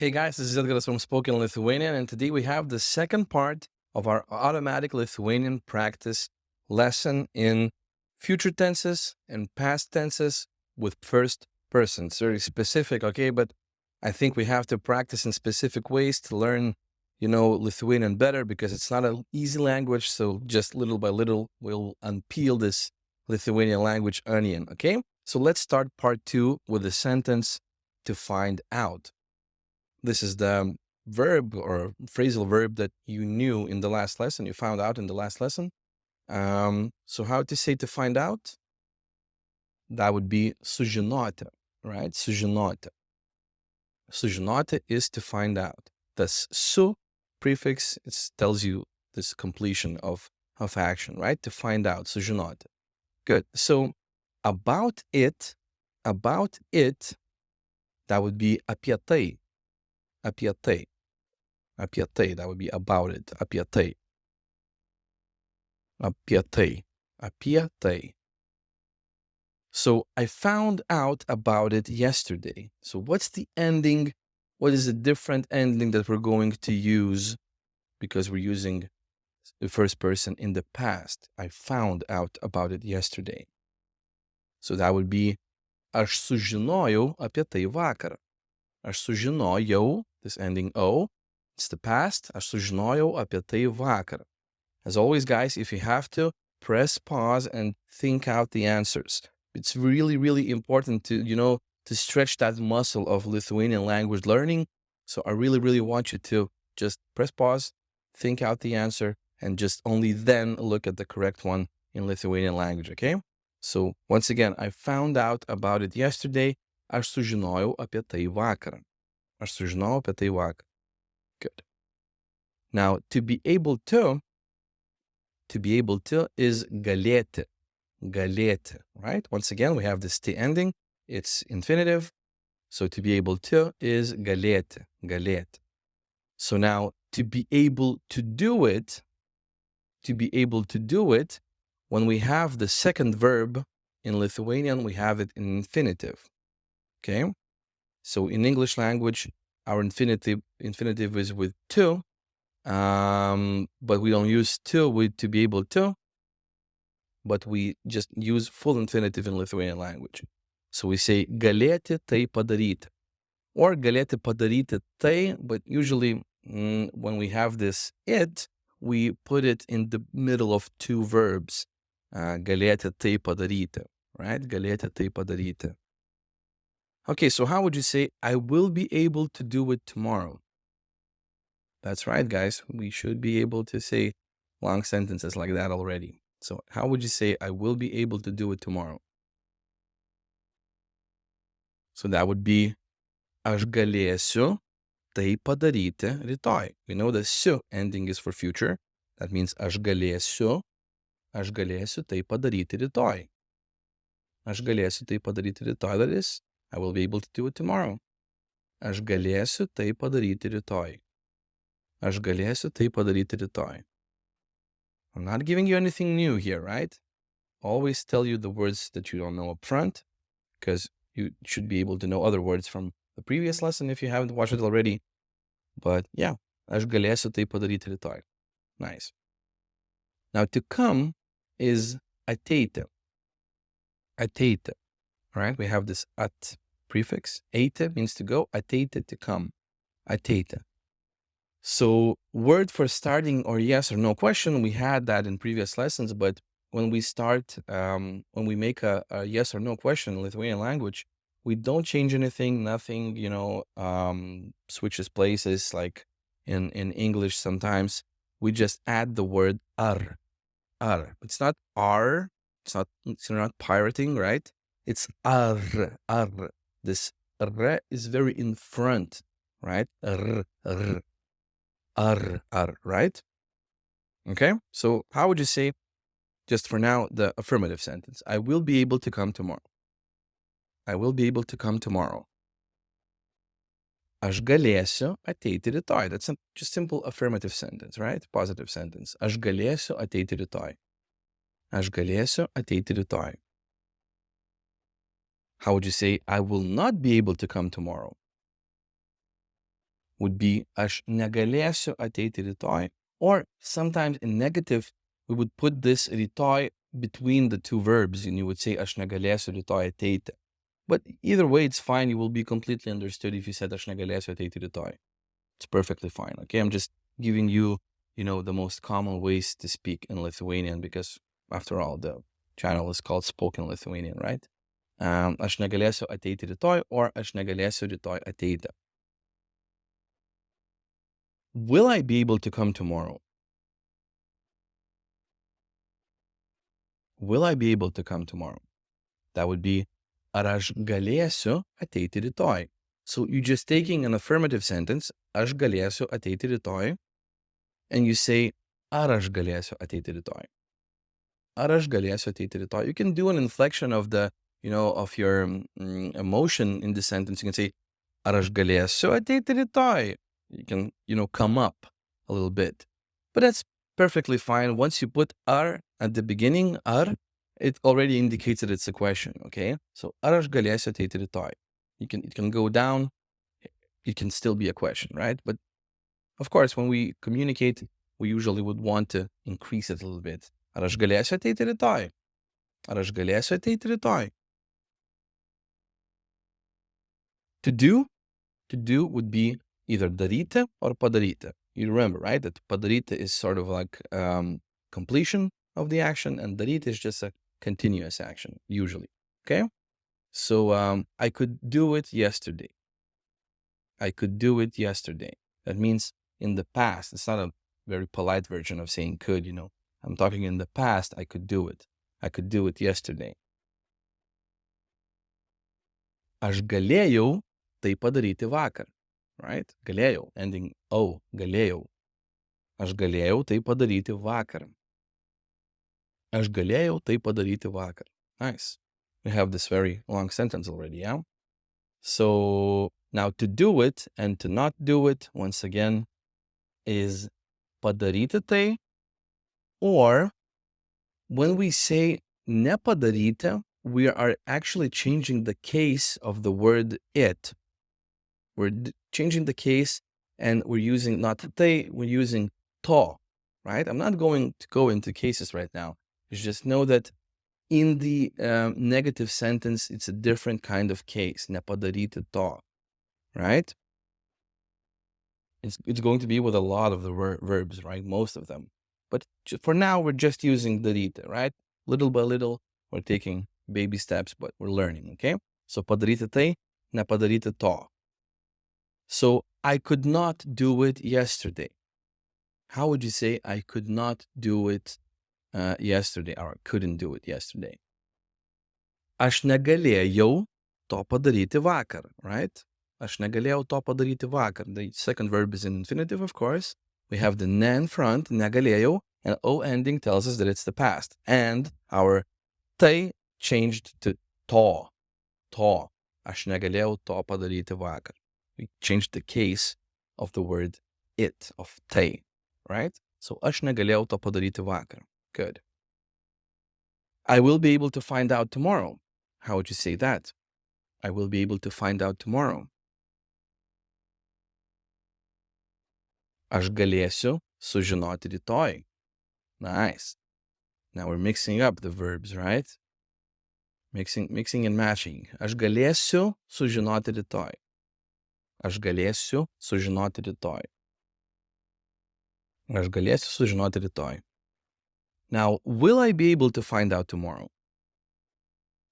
Hey guys, this is Edgaras from Spoken Lithuanian, and today we have the second part of our automatic Lithuanian practice lesson in future tenses and past tenses with first person. It's very specific, okay? But I think we have to practice in specific ways to learn, Lithuanian better because it's not an easy language. So just little by little, we'll unpeel this Lithuanian language onion, okay? So let's start part 2 with the sentence to find out. This is the verb or phrasal verb that you knew in the last lesson, you found out in the last lesson. So how to say to find out? That would be sužinoti, right? Sužinoti. Sužinoti is to find out. This su prefix, it tells you this completion of action, right? To find out, sužinoti. Good. So about it, that would be apie tai. Apie tai. Apie tai, that would be about it. Apie tai. Apie tai. Apie tai. So I found out about it yesterday. So what's the ending? What is the different ending that we're going to use because we're using the first person in the past? I found out about it yesterday. So that would be aš sužinojau apie tai vakar. Aš sužinojau, this ending o, it's the past. Aš sužinojau apie tai vakar. As always, guys, if you have to, press pause and think out the answers. It's really, really important to, to stretch that muscle of Lithuanian language learning. So I really, really want you to just press pause, think out the answer, and just only then look at the correct one in Lithuanian language, okay? So once again, I found out about it yesterday. Aš sužinojau apie tai vakar. Aš sužinojau apie tai vakar. Good. Now, to be able to is galėti. Galėti, right? Once again, we have this T ending. It's infinitive. So to be able to is galėti. Galėti. So now, to be able to do it, when we have the second verb in Lithuanian, we have it in infinitive. Okay? So in English language, our infinitive is with to. But we don't use to be able to, but we just use full infinitive in Lithuanian language. So we say galėti tai padaryti, or galėti padaryti tai, but usually when we have this it, we put it in the middle of two verbs. Galėti tai padaryti, right? Galėti tai padaryti. Okay, so how would you say, I will be able to do it tomorrow? That's right, guys. We should be able to say long sentences like that already. So how would you say, I will be able to do it tomorrow? So that would be, aš galėsiu tai padaryti rytoj. We know the su ending is for future. That means aš galėsiu tai padaryti rytoj. Aš galėsiu tai padaryti rytoj. That is, I will be able to do it tomorrow. Aš galėsiu tai padaryti rytoj. Aš galėsiu tai padaryti rytoj. I'm not giving you anything new here, right? Always tell you the words that you don't know up front, because you should be able to know other words from the previous lesson if you haven't watched it already. But yeah, aš galėsiu tai padaryti rytoj. Nice. Now to come is ateiti. Ateiti, right? We have this at prefix. Eiti means to go. Ateiti, to come. Ateiti. So word for starting or yes or no question, we had that in previous lessons, but when we start, when we make a yes or no question in Lithuanian language, we don't change anything, nothing, switches places like in English sometimes. We just add the word ar. Ar. It's not r, it's not pirating, right? It's ar. This r is very in front, right? R. Right? Okay, so how would you say, just for now, the affirmative sentence? I will be able to come tomorrow. I will be able to come tomorrow. Aš galėsiu ateiti rytoj. That's a just simple affirmative sentence, right? Positive sentence. Aš galėsiu ateiti rytoj. Aš galėsiu ateiti rytoj. How would you say, I will not be able to come tomorrow? would be aš negalėsiu ateiti rytoj. Or sometimes in negative, we would put this rytoj between the two verbs and you would say aš negalėsiu rytoj ateiti. But either way, it's fine. You will be completely understood if you said aš negalėsiu ateiti rytoj. It's perfectly fine. Okay, I'm just giving you, the most common ways to speak in Lithuanian because after all, the channel is called Spoken Lithuanian, right? Aš negalėsiu ateiti rytoj or aš negalėsiu rytoj ateiti. Will I be able to come tomorrow? Will I be able to come tomorrow? That would be ar aš galėsiu ateiti rytoj. So you're just taking an affirmative sentence, aš galėsiu ateiti rytoj, and you say ar aš galėsiu ateiti rytoj. Ar aš galėsiu ateiti rytoj. You can do an inflection of the, of your emotion in the sentence. You can say ar aš galėsiu ateiti rytoj. You can, come up a little bit. But that's perfectly fine. Once you put ar at the beginning, ar, it already indicates that it's a question, okay? So ar aš galėsiu ateiti rytoj. It can go down. It can still be a question, right? But of course, when we communicate, we usually would want to increase it a little bit. Ar aš galėsiu ateiti rytoj? Ar aš galėsiu ateiti rytoj? To do would be either daryti or padaryti. You remember, right? That padaryti is sort of like completion of the action, and daryti is just a continuous action, usually. Okay? So I could do it yesterday. I could do it yesterday. That means in the past. It's not a very polite version of saying could, I'm talking in the past, I could do it. I could do it yesterday. Aš galėjau tai padaryti vakar, right? Galėjau, ending o, galėjau. Aš galėjau tai padaryti vakar. Aš galėjau tai padaryti vakar. Nice. We have this very long sentence already, yeah? So now to do it and to not do it, once again, is padaryti tai, or when we say nepadaryti, we are actually changing the case of the word it. We're changing the case and we're using not tai, we're using to, right? I'm not going to go into cases right now. Just know that in the negative sentence, it's a different kind of case. Nepadaryti to, right? It's going to be with a lot of the verbs, right? Most of them. But for now, we're just using daryti, right? Little by little, we're taking baby steps, but we're learning, okay? So padaryti tai, nepadaryti to. So I could not do it yesterday. How would you say I could not do it yesterday or couldn't do it yesterday? Aš negalėjau to padaryti vakar, right? Aš negalėjau to padaryti vakar. The second verb is in infinitive, of course. We have the ne in front, negalėjau, and o ending tells us that it's the past. And our tai changed to to. To. Aš negalėjau to padaryti vakar. We changed the case of the word it, of tai, right? So aš negalėjau to padaryti vakar. Good. I will be able to find out tomorrow. How would you say that? I will be able to find out tomorrow. Aš galėsiu sužinoti rytoj. Nice. Now we're mixing up the verbs, right? Mixing and matching. Aš galėsiu sužinoti rytoj. Aš galėsiu sužinoti rytoj. Aš galėsiu sužinoti rytoj. Now, will I be able to find out tomorrow?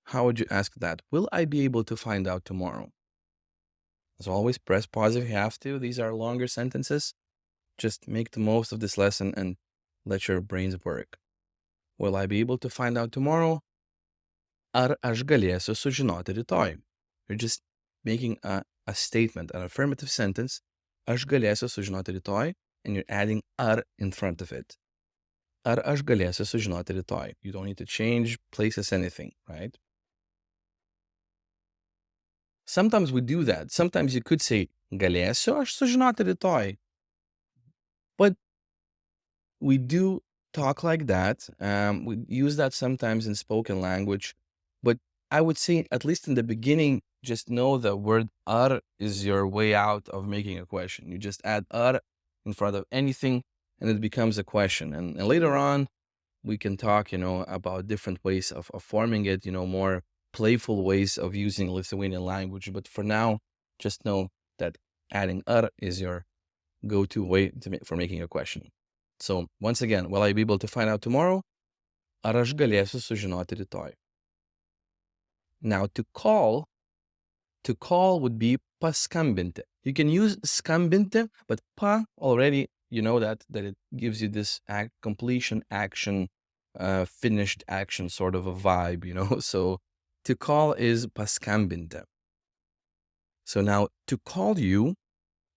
How would you ask that? Will I be able to find out tomorrow? As always, press pause if you have to. These are longer sentences. Just make the most of this lesson and let your brains work. Will I be able to find out tomorrow? Ar aš galėsiu sužinoti rytoj? You're just making a statement, an affirmative sentence. Aš galėsiu sužinoti rytoj, and you're adding ar in front of it. Ar aš galėsiu sužinoti rytoj? You don't need to change places, anything, right? Sometimes we do that. Sometimes you could say, galėsiu aš sužinoti rytoj. But we do talk like that. We use that sometimes in spoken language, but I would say, at least in the beginning, just know the word ar is your way out of making a question. You just add ar in front of anything and it becomes a question. And later on, we can talk, about different ways of forming it, more playful ways of using Lithuanian language. But for now, just know that adding ar is your go-to way for making a question. So once again, will I be able to find out tomorrow? Ar aš galėsiu sužinoti rytoj? Now to call would be paskambinti. You can use skambinti, but pa already, you know that it gives you this completion action, finished action sort of a vibe, So to call is paskambinti. So now to call you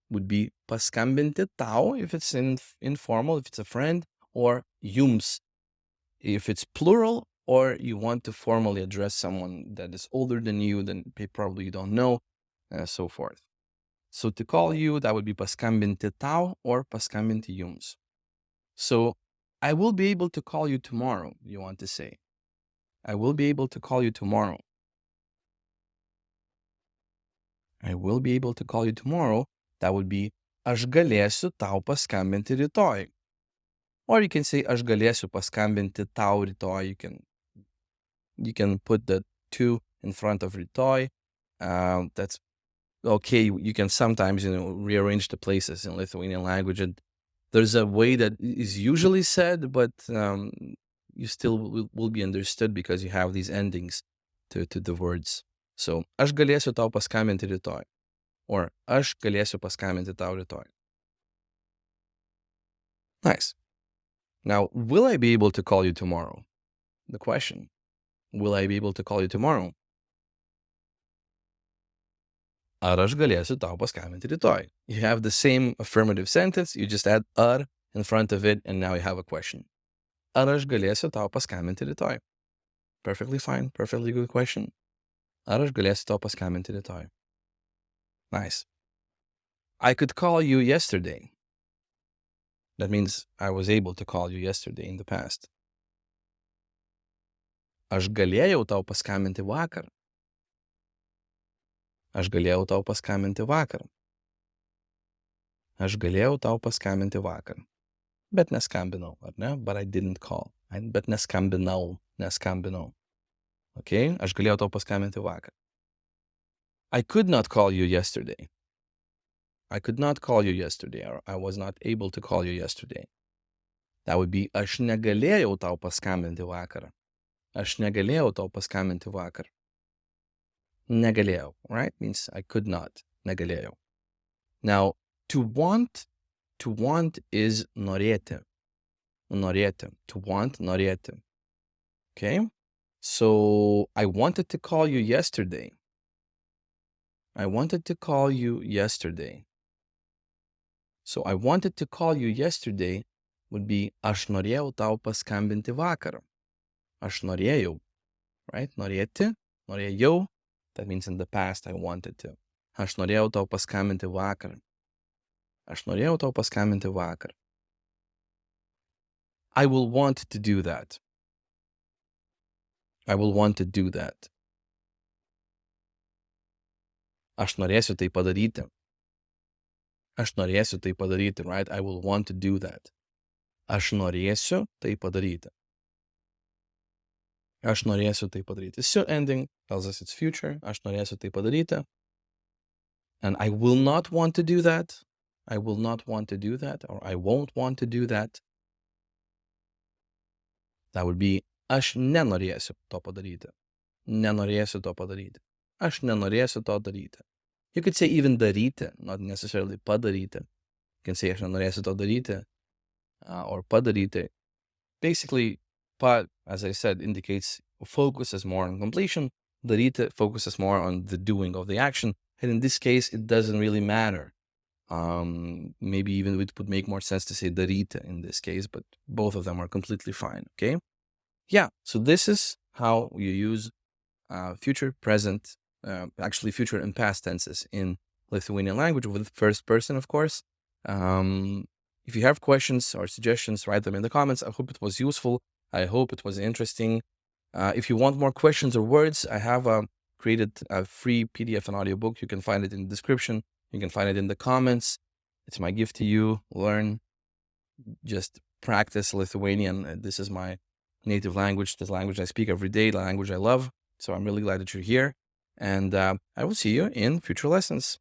would be paskambinti tau if it's informal, if it's a friend, or jums if it's plural, or you want to formally address someone that is older than you, then probably you don't know, so forth. So to call you, that would be paskambinti tau or paskambinti jums. So I will be able to call you tomorrow, you want to say. I will be able to call you tomorrow. I will be able to call you tomorrow. That would be aš galėsiu tau paskambinti rytoj. Or you can say aš galėsiu paskambinti tau rytoj. You can put the to in front of rytoj. That's okay. You can sometimes, rearrange the places in Lithuanian language. And there's a way that is usually said, but you still will be understood because you have these endings to the words. So, aš galėsiu tau paskambinti rytoj. Or aš galėsiu paskambinti tau rytoj. Nice. Now, will I be able to call you tomorrow? The question. Will I be able to call you tomorrow? Ar aš galėsiu tau paskambinti rytoj? You have the same affirmative sentence, you just add ar in front of it, and now you have a question. Ar aš galėsiu tau paskambinti rytoj? Perfectly fine, perfectly good question. Ar aš galėsiu tau paskambinti rytoj? Nice. I could call you yesterday. That means I was able to call you yesterday in the past. Aš galėjau tau paskambinti vakar. Aš galėjau tau paskambinti vakar. Aš galėjau tau paskambinti vakar. Bet neskambinau, ar ne? But I didn't call. Bet neskambinau. Okay? Aš galėjau tau paskambinti vakar. I could not call you yesterday. I could not call you yesterday, or I was not able to call you yesterday. That would be aš negalėjau tau paskambinti vakar. Aš negalėjau tau paskambinti vakar. Negalėjau, right? Means I could not. Negalėjau. Now, to want is norėti. Norėti. To want, norėti. Okay? So, I wanted to call you yesterday. I wanted to call you yesterday. So, I wanted to call you yesterday would be aš norėjau tau paskambinti vakar. Aš norėjau, right? Norėti, norėjau. That means in the past I wanted to. Aš norėjau tau paskambinti vakar. Aš norėjau tau paskambinti vakar. I will want to do that. I will want to do that. Aš norėsiu tai padaryti. Aš norėsiu tai padaryti, right? I will want to do that. Aš norėsiu tai padaryti. Aš norėsiu tai padaryti. So ending tells us it's future. Aš norėsiu tai padaryti. And I will not want to do that. I will not want to do that. Or I won't want to do that. That would be aš nenorėsiu to padaryti. Nenorėsiu to padaryti. Aš nenorėsiu to daryti. You could say even daryti, not necessarily padaryti. You can say aš nenorėsiu to daryti or padaryti. Basically, pa, as I said, indicates focuses more on completion. Daryti focuses more on the doing of the action. And in this case, it doesn't really matter. Maybe even it would make more sense to say daryti in this case, but both of them are completely fine, okay? Yeah, so this is how you use future, present, actually future and past tenses in Lithuanian language with first person, of course. If you have questions or suggestions, write them in the comments. I hope it was useful. I hope it was interesting. If you want more questions or words, I have created a free PDF and audiobook. You can find it in the description. You can find it in the comments. It's my gift to you. Learn, just practice Lithuanian. This is my native language, this language I speak every day, the language I love. So I'm really glad that you're here. And I will see you in future lessons.